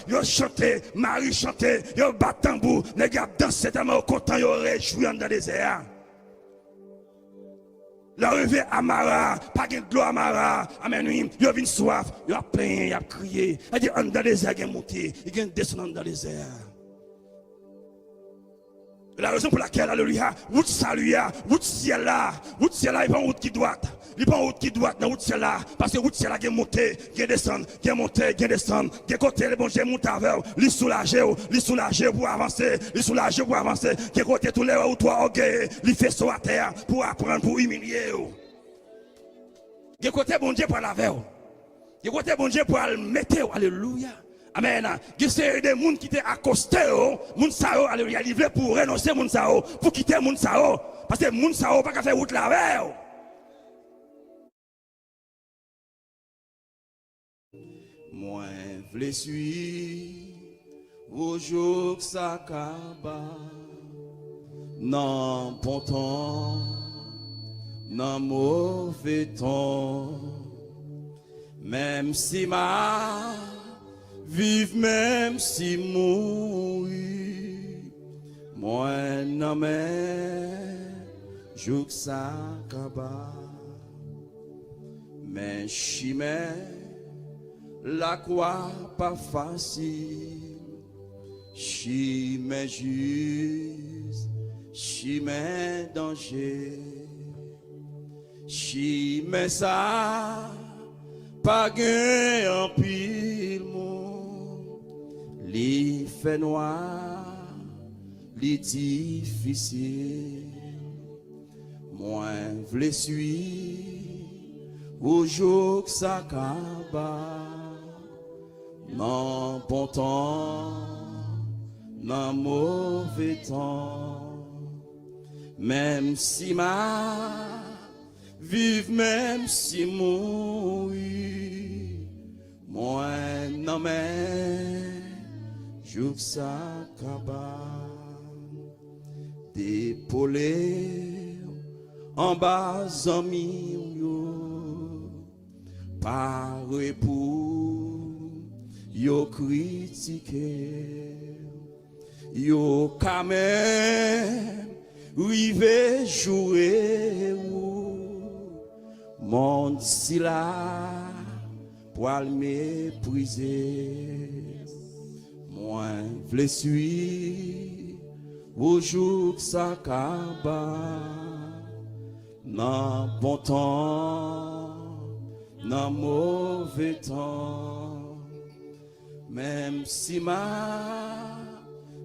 Yo chanté, Marie chanté, yo bat tambour, les gars dansent tellement content, yo réjoui dans le désert. La revue Amara, pas de l'eau Amara, amen, yo vin soif, yo a plein, yo a crié, il dit dans le désert, il a monté, il a descendu dans le désert. La raison pour laquelle, alléluia, route salut, route ciel là, il prend route qui droite. Il prend route qui droite dans route ciel là. Parce que route ciel là, il monte, il descend, il monte, il descend. Il côté, le bon Dieu monte avec, il soulager pour avancer, Il côté tous les ou toi, ok, il fait ça à terre pour apprendre, pour humilier. Il côté bon Dieu pour la veille. Il côté bon Dieu pour le mettre, alléluia. Amen. Il y a des gens qui étaient accostés, moun sao, alléluia, il veut pour renoncer moun sao, pour quitter moun sao, parce que moun sao pas qu'à faire route la veille. Moi, v'le suis au jour que ça kaba, non bon temps, non mauvais temps, même si ma vive, même si mourir, moi non mais jour que ça kaba, mais chimère. La croix pas facile, chimé juste, chimé danger, chimé ça, pas gain en pile monde, li fait noir, li difficile, moi v'le suis, au jour que ça kaba. Non bon temps, non mauvais temps, même si ma vive, même si mourir, moi non mais joue ça kaba, d'épaulé en bas amis par époux. Yo critiqué, yo quand même rive jouer monde si là pour le mépriser. Moi v'le suis au jour que ça kaba, non bon temps, non mauvais temps. Même si ma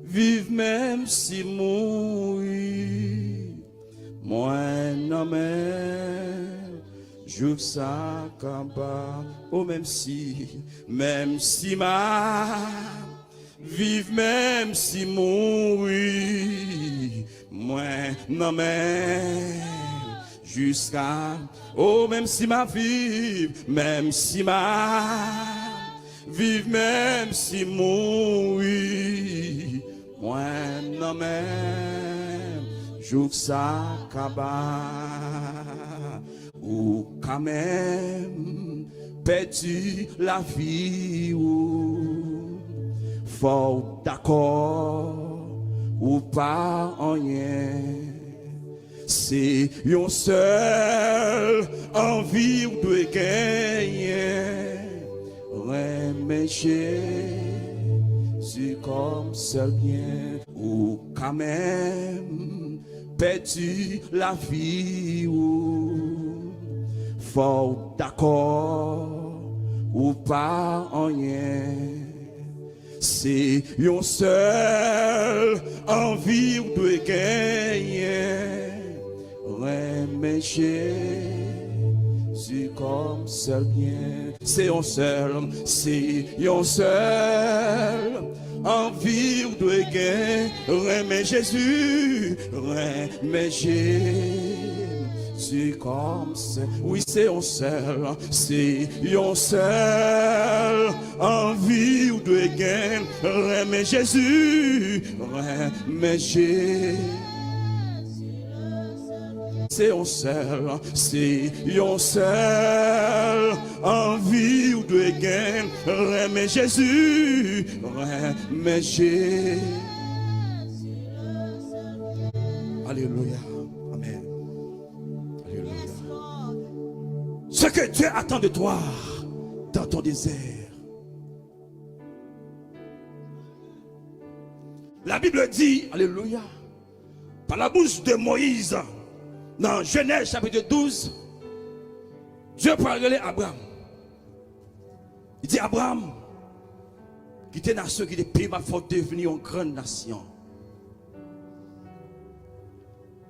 vive, même si mourir, moi non mais joue ça kaba. Oh même si ma vive, même si mourir, moi non mais jusqu'à oh même si ma vive, même si ma vive même si mourir, moi non même joue ça kaba, ou quand même perdu la vie ou fort d'accord ou pas en rien. C'est yon seul envie ou de gagner. Mais Jésus comme seul bien, ou quand même perdu la vie, ou fort d'accord, ou pas en rien. C'est yon seul envie ou de gagner. Mais Jésus comme seul bien. C'est un seul envie de gain, remets Jésus comme seul, oui c'est un seul envie de gain, remets Jésus, c'est un seul, envie ou de gain, mais Jésus, mais Jésus. Alléluia, amen. Alléluia. Ce que Dieu attend de toi dans ton désert. La Bible dit, alléluia, par la bouche de Moïse, dans Genèse chapitre 12, Dieu parlait à Abraham. Il dit, Abraham, qui était nation, qui était pays, il faut devenir une grande nation.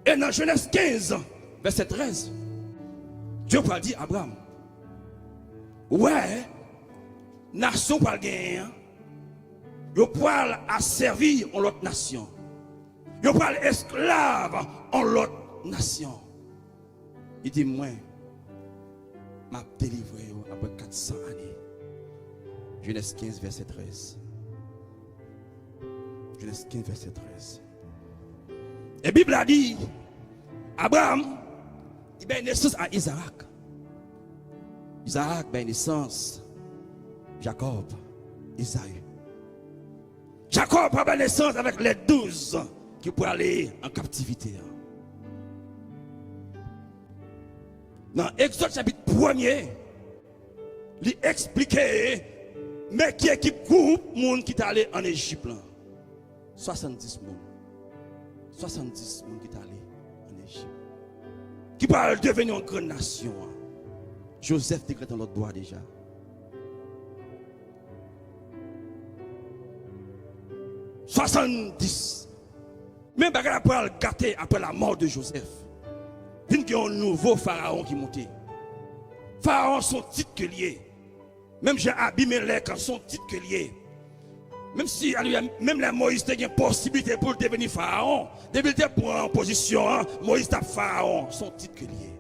Et dans Genèse 15, verset 13, Dieu parle dit à Abraham, ouais, nation pas gagner, yo parle à servir en l'autre nation. Yo parle esclave en l'autre nation. Il dit, moi, m'a délivré après 400 années. Genèse 15, verset 13. Genèse 15, verset 13. Et la Bible a dit, Abraham, il a naissance à Isaac. Isaac a naissance Jacob, Isaïe. Jacob a naissance avec les 12 qui pourraient aller en captivité. Dans Exode chapitre 1er, il expliquait, mais qui équipe groupe monde qui est allé en Égypte. 70 monde. 70 monde qui est allé en Égypte. Qui parle devenir une grande nation. Joseph décrète dans l'autre bois déjà. « 70. Même bagarre après le gâter après la mort de Joseph. Il y a un nouveau pharaon qui montait. Pharaon son titre que lié. Même j'ai abîmé l'air quand son titre que lié. Même si même la Moïse a une possibilité pour devenir pharaon, depuis pour en position, Moïse a pharaon, son titre que lié.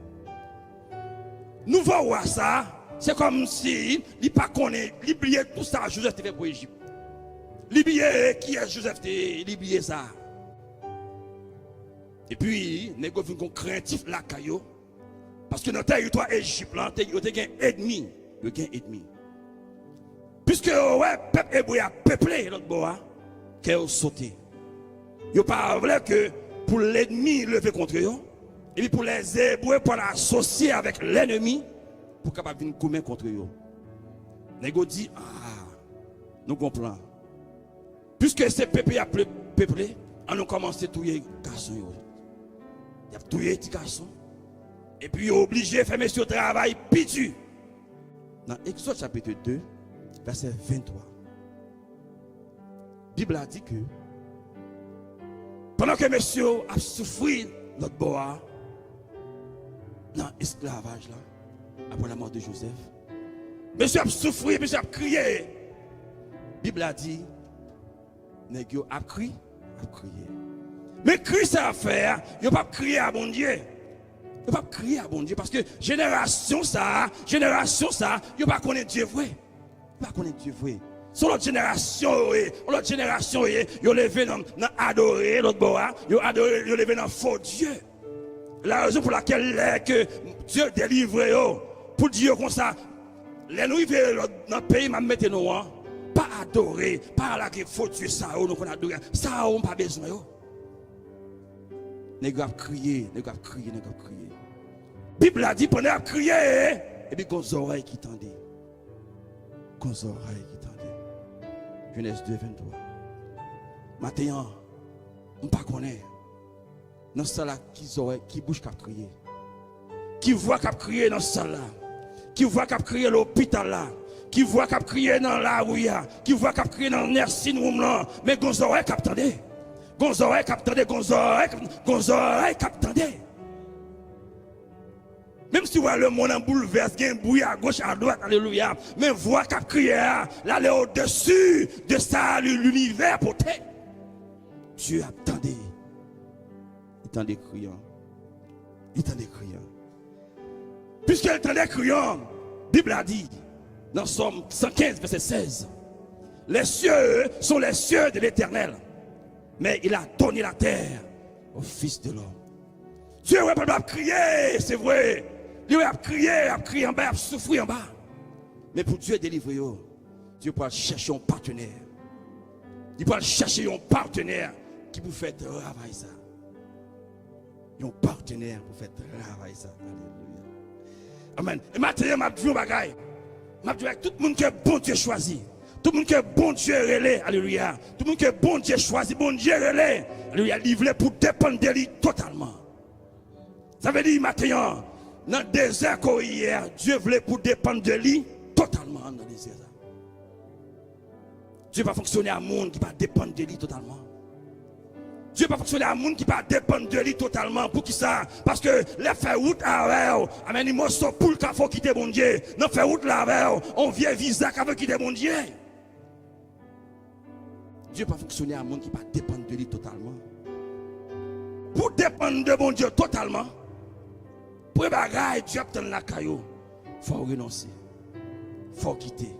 Nous voyons ça, c'est comme si il pas connaît, il oubliait tout ça Joseph fait pour l'Égypte. L'oublier qui est Joseph, il oubliait ça. Et puis, nous avons craintif la caillou. Parce que dans le territoire égyptien, il y a un ennemi. Puisque ouais, peuple hébreu a peuplé l'autre bois, qu'il a sauté. Il n'y a pas vrai que pour l'ennemi lever contre eux, et puis pour les hébreux, pour l'associer avec l'ennemi, pour capable venir commettre contre eux. Nous avons dit, nous comprenons. Puisque ce peuple a peuplé, on a commencé à tuer les garçons. Il a tué les petits garçons. Et puis il est obligé de faire ce travail pitu. Dans Exode chapitre 2, verset 23. La Bible a dit que pendant que monsieur a souffert notre bois dans l'esclavage là, après la mort de Joseph, monsieur a souffert, monsieur a crié. La Bible a dit, nèg a crié. Mais cri ça à faire, il pas crier à bon Dieu. Il pas crier à bon Dieu parce que génération ça, il pas connaître Dieu vrai. Il pas connaître Dieu vrai. Sur l'autre génération, il levé dans adorer l'autre bois, il levé dans faux Dieu. La raison pour laquelle que Dieu délivre pour Dieu comme ça, les nous dans le pays m'a mettre nous pas adorer, pas la que faut Dieu ça nous qu'on adorer. Ça on pas besoin yo. Nèg a crier. Bible a dit pendant à crier et puis qu'on oreilles qui tendaient. Genèse 2, 23. Maintenant, on ne connaît pas. Dans ce là qui bouge qu'à crier. Qui voit qu'à crier dans ce là. Qui voit qu'à crier l'hôpital là. Qui voit qu'à crier dans la rue. Qui voit qu'à crier dans le nursing room là. Mais qu'on oreilles qu'à attendez. Gonzoreille captandé. Même si le monde en bouleverse, il y a un bruit à gauche, à droite, alléluia. Mais voix qui crie, là, elle est au-dessus de ça, l'univers porté. Dieu attendait. Il tendait criant. Puisqu'il tendait criant, la Bible a dit, dans Somme 115, verset 16, les cieux sont les cieux de l'Éternel. Mais il a donné la terre au Fils de l'homme. Dieu ne va pas crier, c'est vrai. Il va crier en bas, il va souffrir en bas. Mais pour Dieu délivrer, Dieu peut chercher un partenaire. Il peut chercher un partenaire qui vous fait travailler ça. Un partenaire pour faire travailler ça. Alléluia. Amen. Et maintenant, je vais vous dire un bagage. Tout le monde que bon Dieu choisit. Tout le monde que bon Dieu relève. Alléluia. Tout le monde que bon Dieu choisit. Bon Dieu relève. Alléluia. Livré pour dépendre de lui totalement. Ça veut dire maintenant, dans le désert hier, Dieu voulait pour dépendre de lui totalement dans le désert. Dieu va fonctionner à un monde qui va dépendre de lui totalement. Dieu va fonctionner à un monde qui va dépendre de lui totalement. Pour qui ça? Parce que les fait route avec, amen, ils sont pour le cas faut quitter mon Dieu. Non, fait route là avec, on vient visa qui veut quitter mon Dieu. Dieu va fonctionner à un monde qui va dépendre de lui totalement. Pour dépendre de mon Dieu totalement, pour bagaille, Dieu obtient la caillou, il faut renoncer. Il faut quitter.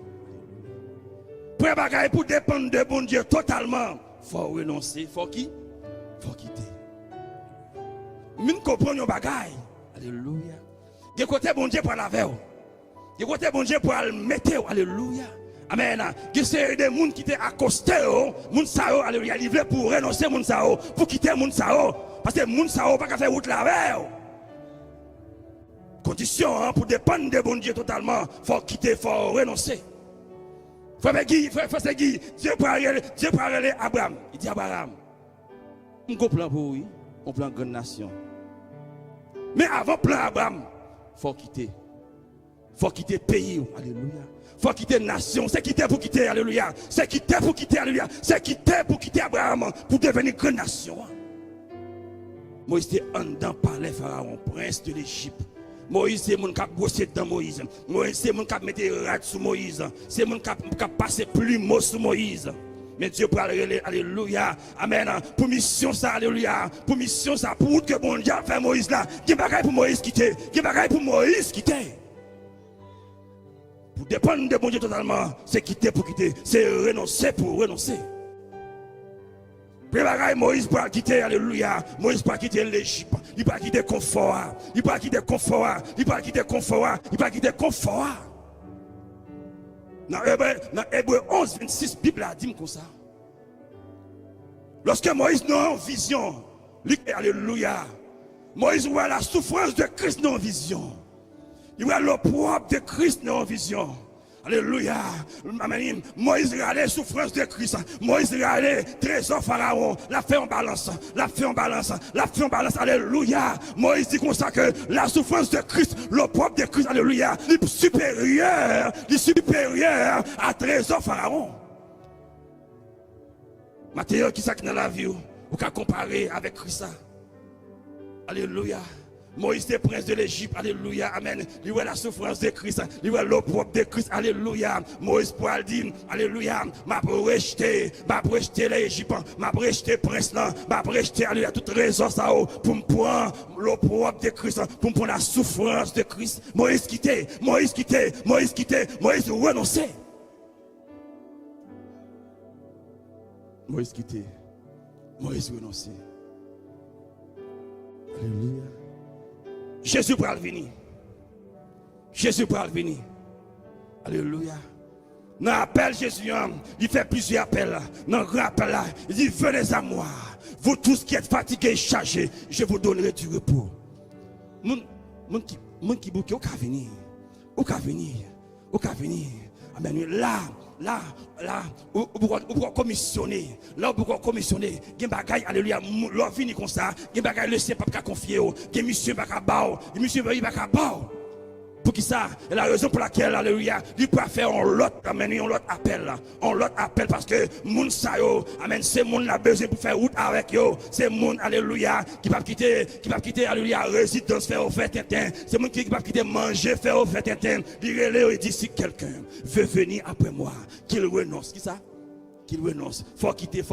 Pour bagaille, pour dépendre de mon Dieu totalement, il faut renoncer. Il faut qui? Il faut quitter. Nous comprenons bagaille. Alléluia. De côté bon Dieu pour la veille. De côté bon Dieu pour le mettre. Alléluia. Amen. Il y a des gens qui étaient accostés. Moun sao, alléluia. Ils veulent pour renoncer moun sao, pour quitter moun sao. Parce que moun sao pas faire route la veille. Condition pour dépendre de bon Dieu totalement. Il faut quitter, il faut renoncer. Frère Guy, Dieu parle à Abraham. Il dit à Abraham, on a un plan pour lui, on plan grande nation. Mais avant plan Abraham, il faut quitter. Il faut quitter le pays. Alléluia. Il faut quitter la nation. C'est quitter pour quitter. Alléluia. C'est quitter pour quitter. Alléluia. C'est quitter pour quitter Abraham pour devenir grande nation. Moïse était en dedans par les pharaons, prince de l'Égypte. Moïse, c'est mon qui a bossé dans Moïse. Moïse, c'est mon qui a mis des rats sur Moïse. C'est mon qui a passé plus mot sur Moïse. Mais Dieu pour aller, alléluia, amen. Pour mission ça, alléluia. Pour mission ça, pour que bon Dieu fait Moïse là. Il y a bagaille pour Moïse quitter. Il y a bagaille pour Moïse quitter. Pour dépendre de bon Dieu totalement, c'est quitter pour quitter. C'est renoncer pour renoncer. Préparer Moïse pour quitter, alléluia. Moïse pour quitter l'Égypte. Il va quitter confort. Il va quitter confort. Il va quitter confort. Il va quitter confort. Dans Hébreu 11, 26, la Bible a dit comme ça. Lorsque Moïse n'a en vision, alléluia. Moïse voit la souffrance de Christ dans vision. Il voit l'opprobre de Christ dans vision. Alléluia. Moïse regardait la souffrance de Christ. Moïse regardait le trésor Pharaon. La fait en balance. La fait en balance. La fait en balance. Alléluia. Moïse dit comme ça que la souffrance de Christ, l'opprobre de Christ, alléluia, est supérieur à trésor Pharaon. Matériel qui est dans la vie, ou qu'à comparer avec Christ. Alléluia. Moïse est prince de l'Égypte, alléluia, amen. Il voit la souffrance de Christ, il voit l'opprobre de Christ, alléluia. Moïse pour dire, alléluia, m'a rejeté l'Égypte, m'a rejeté prince là, m'a rejeté, alléluia, toute raison ça, pour me prendre l'opprobre de Christ, pour me prendre la souffrance de Christ. Moïse quitté, Moïse renoncé. Moïse quitté, Moïse renoncé. Alléluia. Jésus pour venir. Jésus pour venir. Alléluia. Dans l'appel Jésus, il fait plusieurs appels. Dans le grand appel là, il dit venez à moi. Vous tous qui êtes fatigués et chargés, je vous donnerai du repos. Mon qui bouquet, au cas venir. Au cas venir. Au cas venir. Amen. Là, vous pouvez commissionner. Là, vous pouvez commissionner. Il y a des bagailles, alléluia. L'on finit comme ça. Il y a des bagailles, le Seigneur pas confier. Il y a monsieur pas bao. Il y a monsieur pas bao. Pour qui ça? Et la raison pour laquelle, alléluia, il peut faire un lot, amen, un lot appel. Un lot appel parce que moun sa yo, amen, c'est moun la besoin pour faire route avec yo. C'est moun, alléluia, qui va quitter, alléluia, résidence, faire offert tintin. C'est moun qui va quitter manger, faire offert tintin. Il dit si quelqu'un veut venir après moi, qu'il renonce. Qui ça? Qu'il renonce, faut quitter,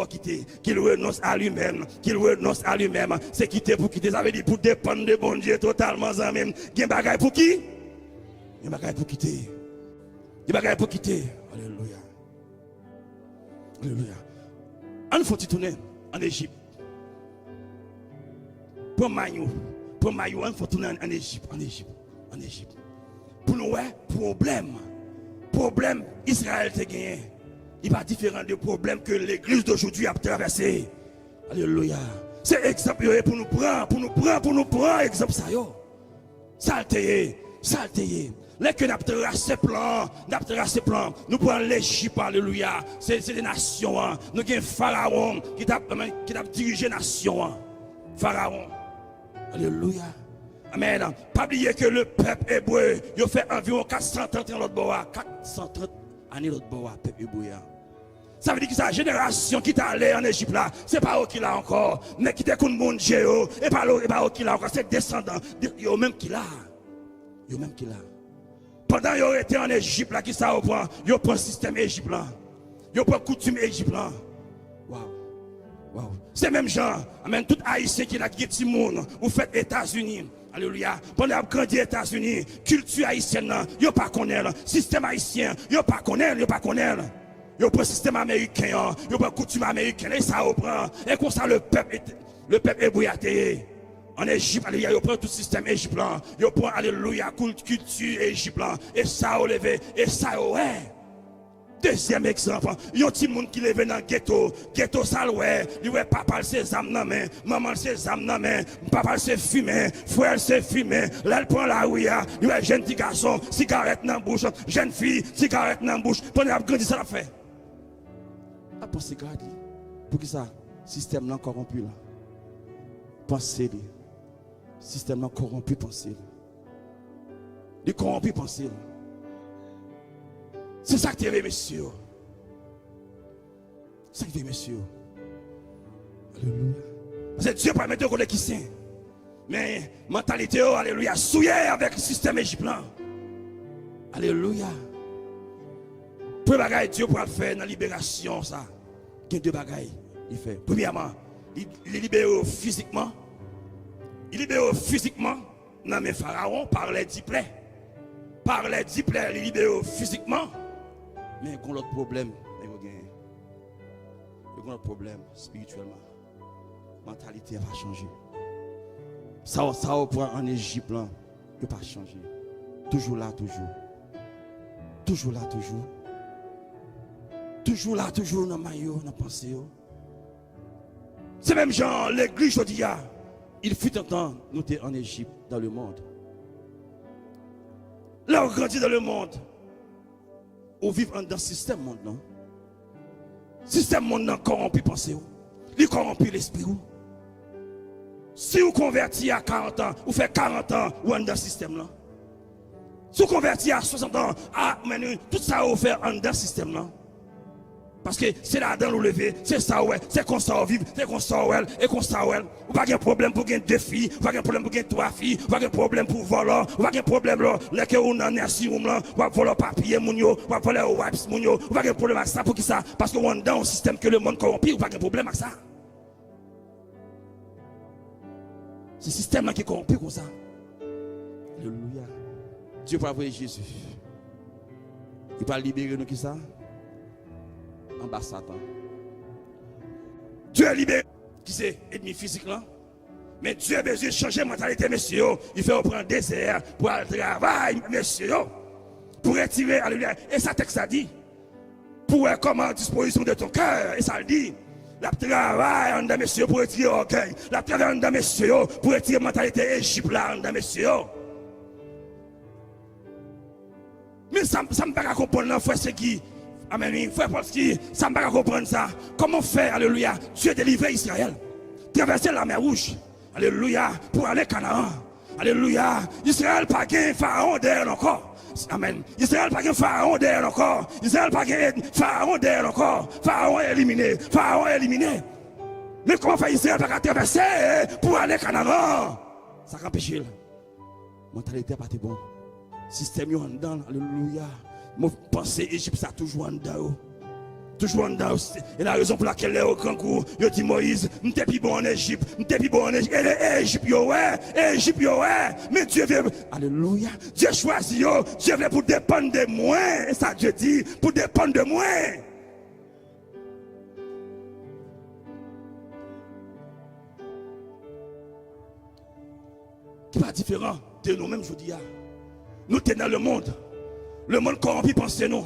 qu'il renonce à lui-même, c'est quitter pour quitter, ça veut dire pour dépendre de bon Dieu totalement, ça même. Il y a un bagage pour qui? Il y a un bagage pour quitter. Alléluia. Alléluia. On faut tourner en Égypte. Pour Magnou, Pour maillot, il faut tourner en Égypte, en Égypte, en Égypte. Pour nous, ouais, problème, Israël te gagné. Il n'est pas différent de problème que l'église d'aujourd'hui a traversé. Alléluia. C'est exemple pour nous prendre, exemple ça yo. Salté. Les que nous tracé plan, nous prenons l'Égypte, alléluia. C'est des nations, hein. Nous avons Pharaon qui a dirigé les nations. Pharaon. Alléluia. Amen. Pas oublier que le peuple hébreu, il a fait environ 430 ans l'autre bois. 430 années l'autre bois, peuple hébreu. Ça veut dire que sa génération qui est allée en Égypte là, c'est pas eux qui l'a encore, mais qui était monde Dieu, et pas eux qui l'a encore, c'est descendants, eux même qui l'a. Eux même qui l'a. Pendant qu'ils étaient en Égypte là, qui ça prend, ils prennent le système Égypte là. Ils prennent coutume Égypte là. Wow. C'est même gens, amen, tout haïtien qui a qui monde, vous faites États-Unis. Alléluia. Pendant que grandi aux États-Unis, culture haïtienne, ils pas connaissent, système haïtien, ils pas connaissent. Ils prennent le système américain, ils prennent la coutume américaine, et ça reprend. Et comme ça, le peuple hébreu en Égypte, alléluia, ils prennent tout le système égyptien, ils prennent, alléluia, culture égyptienne, et ça a levé, et ça ouais. Deuxième exemple, il y a un petit monde qui lève dans le ghetto ça ouais, il ouais papa ses âmes dans main, maman ses âmes dans main, papa c'est fumé, frère c'est fumé, là il prend la ouïa, il ouais jeune petit garçon, cigarette dans la bouche, jeune fille, cigarette dans la bouche, pendant qu'il grandit ça l'a fait. Ah pour cigarette, pour qui ça, système là corrompu là, pensez lui, système là corrompu pensez lui, il corrompu pensez lui. C'est ça que tu veux, monsieur. C'est ça que tu veux, monsieur. Alléluia. Parce que Dieu permet de connaître qui c'est. Mais mentalité, alléluia, souillée avec le système égyptien. Alléluia. Premier bagaille, Dieu pour le faire dans la libération, ça. Il y a deux bagailles. Il fait. Premièrement, il libère physiquement. Il libère physiquement. Non, mais Pharaon par les 10 plaies. Par les 10 plaies, il libère physiquement. Mais il y a l'autre problème, il y a un problème spirituellement. La mentalité va changer. Ça prend en Égypte, là, il ne va pas changer. Toujours là, toujours. Toujours là, toujours. Toujours là, toujours dans le maillot, dans la pensée. C'est même genre, l'église, je dis, il fut un temps, nous étions en Égypte, dans le monde. Là, on grandit dans le monde. On vit dans le système monde, non? Système monde non corrompu pensez vous. Il corrompu l'esprit vous. Si vous convertissez à 40 ans, vous faites 40 ans, vous êtes dans le système là. Si vous convertissez à 60 ans, tout ça vous fait dans le système là. Parce que c'est là-dedans nous lever, c'est ça ouais, c'est qu'on s'en vivre, c'est qu'on s'en ouais, et qu'on s'en ouais. Ou pas de problème pour gagner 2 filles, ou pas de problème pour gagner 3 filles, ou pas de problème pour voler, ou pas de problème là, là que on en est assis là, ou pas voler papier mounio, ou pas voler wipes mounio, ou pas de problème avec ça pour qui ça parce que on est dans un système que le monde corrompu, ou pas de problème avec ça. C'est système là qui est corrompu comme ça. Alléluia. Dieu va envoyer Jésus. Il va libérer nous qui ça? En bas Satan. Dieu est libéré. Qui c'est ennemi physique là? Mais Dieu a besoin de changer la mentalité, messieurs. Il fait prendre désert pour aller travailler, messieurs. Pour retirer, alléluia. Et ça texte a dit. Pour être comme en disposition de ton cœur. Et ça le dit. La travail en dedans, messieurs, pour retirer orgueil. La travail en dedans, messieurs, pour retirer la mentalité Égypte là, en dedans, messieurs. Mais ça ne me pas comprendre là, frère, c'est qui? Amen. Frère Polski, ça ne me pas comprendre ça. Comment faire, alléluia, Dieu délivrer Israël. Traverser la mer rouge. Alléluia. Pour aller à Canaan. Alléluia. Israël pas gain Pharaon derrière encore. Amen. Israël pas gain Pharaon derrière encore. Israël pas gain Pharaon derrière encore. Pharaon est éliminé. Pharaon est éliminé. Mais comment faire Israël pas traverser pour aller à Canaan? Ça empêche. Mentalité pas bon. Système en dedans. Alléluia. Moi, pensée Égypte, ça toujours en dedans. Toujours en dedans. Et la raison pour laquelle les au grand coup, il dit Moïse, je suis plus bon en Égypte, je suis plus bon en Égypte. Et Égypte, Égypte, mais Dieu veut, alléluia, Dieu choisit, Dieu veut pour dépendre de moi. Et ça, Dieu dit, pour dépendre de moi. qui pas différent de nous-mêmes, je dis. Nous sommes dans le monde corrompu pense nous.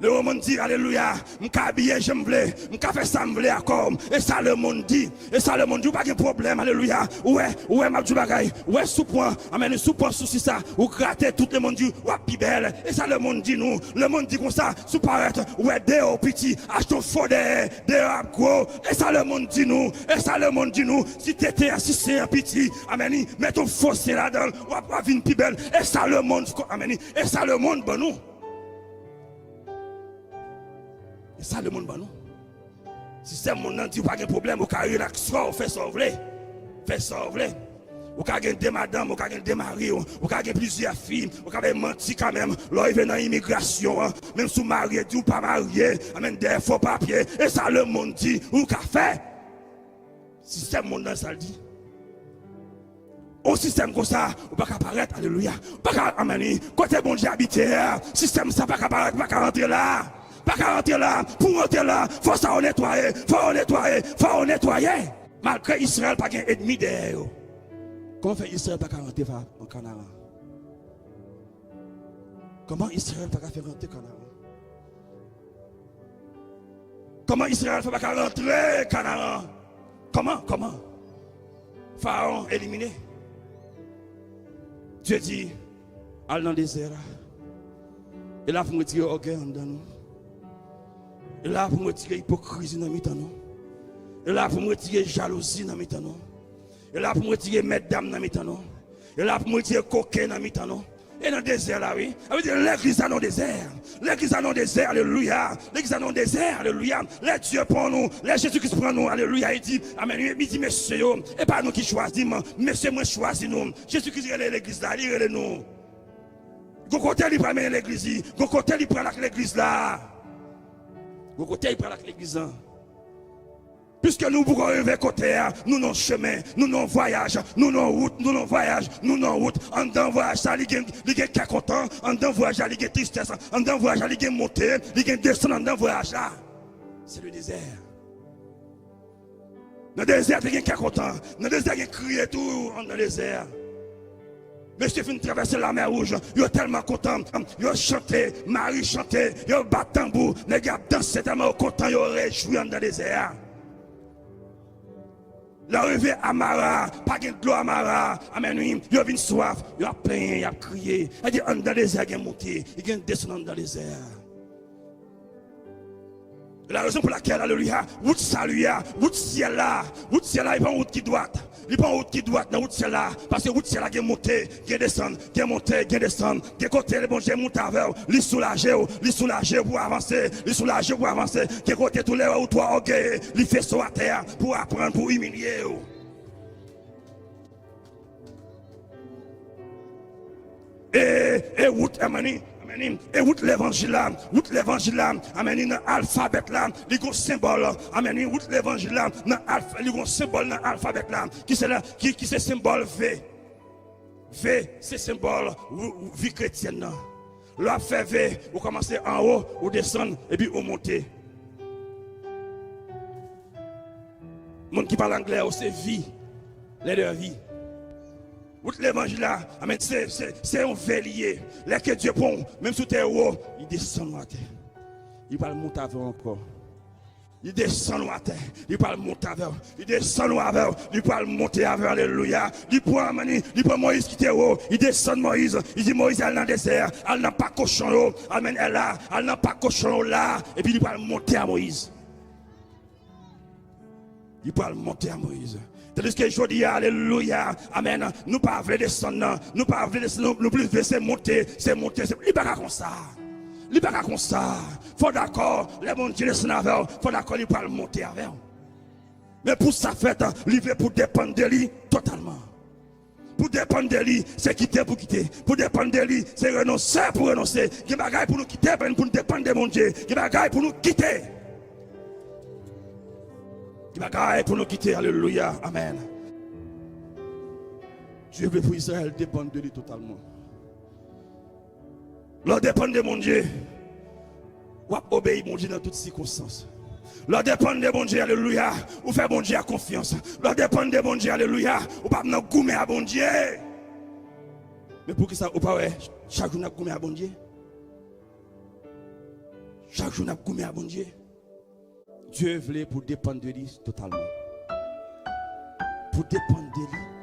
Le monde dit, alléluia, je habillé, je me voulais, je fais ça, je me voulais comme. Et ça le monde dit, pas de problème, alléluia. Ouais, ma bagaille, ouais, sous-point, amen, sous-point, souci ça, ou gratter, tout le monde dit, ouais, pi belle. Et ça le monde dit nous, le monde dit comme ça, sous paraître, ouais, dehors petit, achetons faux dehors gros. Et ça le monde dit nous, si t'étais si c'est un petit, amen, mets ton fossé là-dedans, ouais, vine pi belle. Et ça le monde, amen, et ça le monde, bon nous. Et ça le monde, non. Si c'est mon nom, tu n'as pas de problème, ou carré l'action, fait ça, fait ça, ou carré des madames, ou carré des maris, ou carré plusieurs filles, ou carré menti quand même, là il vient dans l'immigration, même sous marié, ou pas marié, amène des faux papiers, et ça le monde dit, ou qu'a fait. Système mon nom, ça le dit. Au système comme ça, ou pas qu'à apparaître, alléluia, pas qu'à amener, côté bon Dieu habité, système ça pas qu'à apparaître, pas qu'à rentrer là. Pas qu'à rentrer là, pour rentrer là, faut ça nettoyer, faut nettoyer. Malgré Israël, pas qu'un ennemi derrière. Comment fait Israël pas qu'à rentrer en Canaan? Comment Israël pas qu'à faire rentrer Canaan? Comment Israël pas qu'à rentrer Canaan? Comment? Pharaon éliminé. Dieu dit, allez dans le désert. Et là, pour me tirer orgueil en dedans nous. Et là, pour me retirer hypocrisie dans nous. Et là, pour me retirer jalousie dans nous. Et là, pour me retirer mesdames dans nous. Et là, pour me retirer coquin dans nous. Et dans le désert, là, oui. L'église dans le désert. L'église dans le désert, alléluia. L'église dans le désert, alléluia. Les dieux pour nous. Les Jésus-Christ pour nous, alléluia. Il dit, amen. Il dit, messieurs, et pas nous qui choisissons. Messieurs, moi, choisis nous. Jésus-Christ, il est l'église là, il est nous. Gon côté, il prend l'église. Gon côté, il prend l'église là. Gon côté, il prend l'église là. Puisque nous pouvons arriver côté, nous non chemin, nous non voyage, nous non route, nous non voyage, nous non route. En dans voyage, ça, il y a qu'à content, en dans voyage, il y a tristesse, en dans voyage, il y a montée, il y a descendre, en dans voyage là. C'est le désert. Dans le désert, il y a qu'à content. Dans le désert, il y a crié tout, dans le désert. Mais je suis traverser la mer rouge, ils sont tellement contents, ils ont chanté, Marie chanté, ils ont battu tambour, les gars dansent tellement contents, ils ont réjoui dans le désert. L'arrivée à Mara, pas de l'eau à Mara, amen, ils ont soif, ils ont plein, ils ont crié, ils ont dans le désert, ils ont monté, ils ont descendu dans le désert. La raison pour laquelle, alléluia, route salut, route ciel là, il y a une route qui doit. Il y a une route qui doit dans route ciel là. Parce que route ciel là, il y a monté, il y a descendu, il y a monté, il y a descendu. Il y a côté, le bon Dieu monte avec, il soulager pour avancer, il soulager pour avancer. Il y a côté, tous les ou toi, ok, il fait ça à terre pour apprendre, pour humilier. Et route, amen. Et route l'évangile là, amen, dans l'alphabet là, il y a un symbole, amen, route l'évangile là, il y a un symbole dans l'alphabet là, qui c'est symbole V. V, c'est symbole vie chrétienne. Là, fait V, vous commencez en haut, vous descendez, et puis vous montez. Le monde qui parle anglais, c'est vie, les deux vies. L'évangile là, amen, c'est un vélier. Là que Dieu prend, même sous terre, il descend à terre. Il va le monter avec encore. Il descend à terre. Il va le monter avec. Il descend avec. Il va le monter avec. Alléluia. Il prend Moïse qui était haut. Il descend Moïse. Il dit Moïse, elle dans le désert. Elle n'a pas cochon là. Amen, elle là. Elle n'a pas cochon là. Et puis il va le monter à Moïse. Il va le monter à Moïse. Tandis que je dis, alléluia, amen, nous pas voulons descendre, nous pas voulons descendre, nous plus c'est monter, il n'est pas comme ça. Il n'est pas comme ça. Faut d'accord, les bons Dieu descendent avec, faut d'accord, il peut monter avec. Mais pour ça fait, il veut pour dépendre de lui totalement. Pour dépendre de lui, c'est quitter pour quitter. Pour dépendre de lui, c'est renoncer pour renoncer. Il y a des bagailles pour nous quitter, pour nous dépendre de mon Dieu. Il y a des bagailles pour nous quitter. Il va gagner pour nous quitter, alléluia, amen. Dieu veut pour Israël dépendre de lui totalement. Leur dépend de mon Dieu. Ou obéir mon Dieu dans toutes circonstances. Leur dépend de mon Dieu, alléluia. Ou faire mon Dieu à confiance. Leur dépend de mon Dieu, alléluia. Ou pas nous goumer à mon Dieu. Mais pour qui ça, ou pas, ouais, chaque jour, nous avons à bon Dieu. Chaque jour, nous avons à bon Dieu. Dieu voulait pour dépendre de lui totalement. Pour dépendre de lui.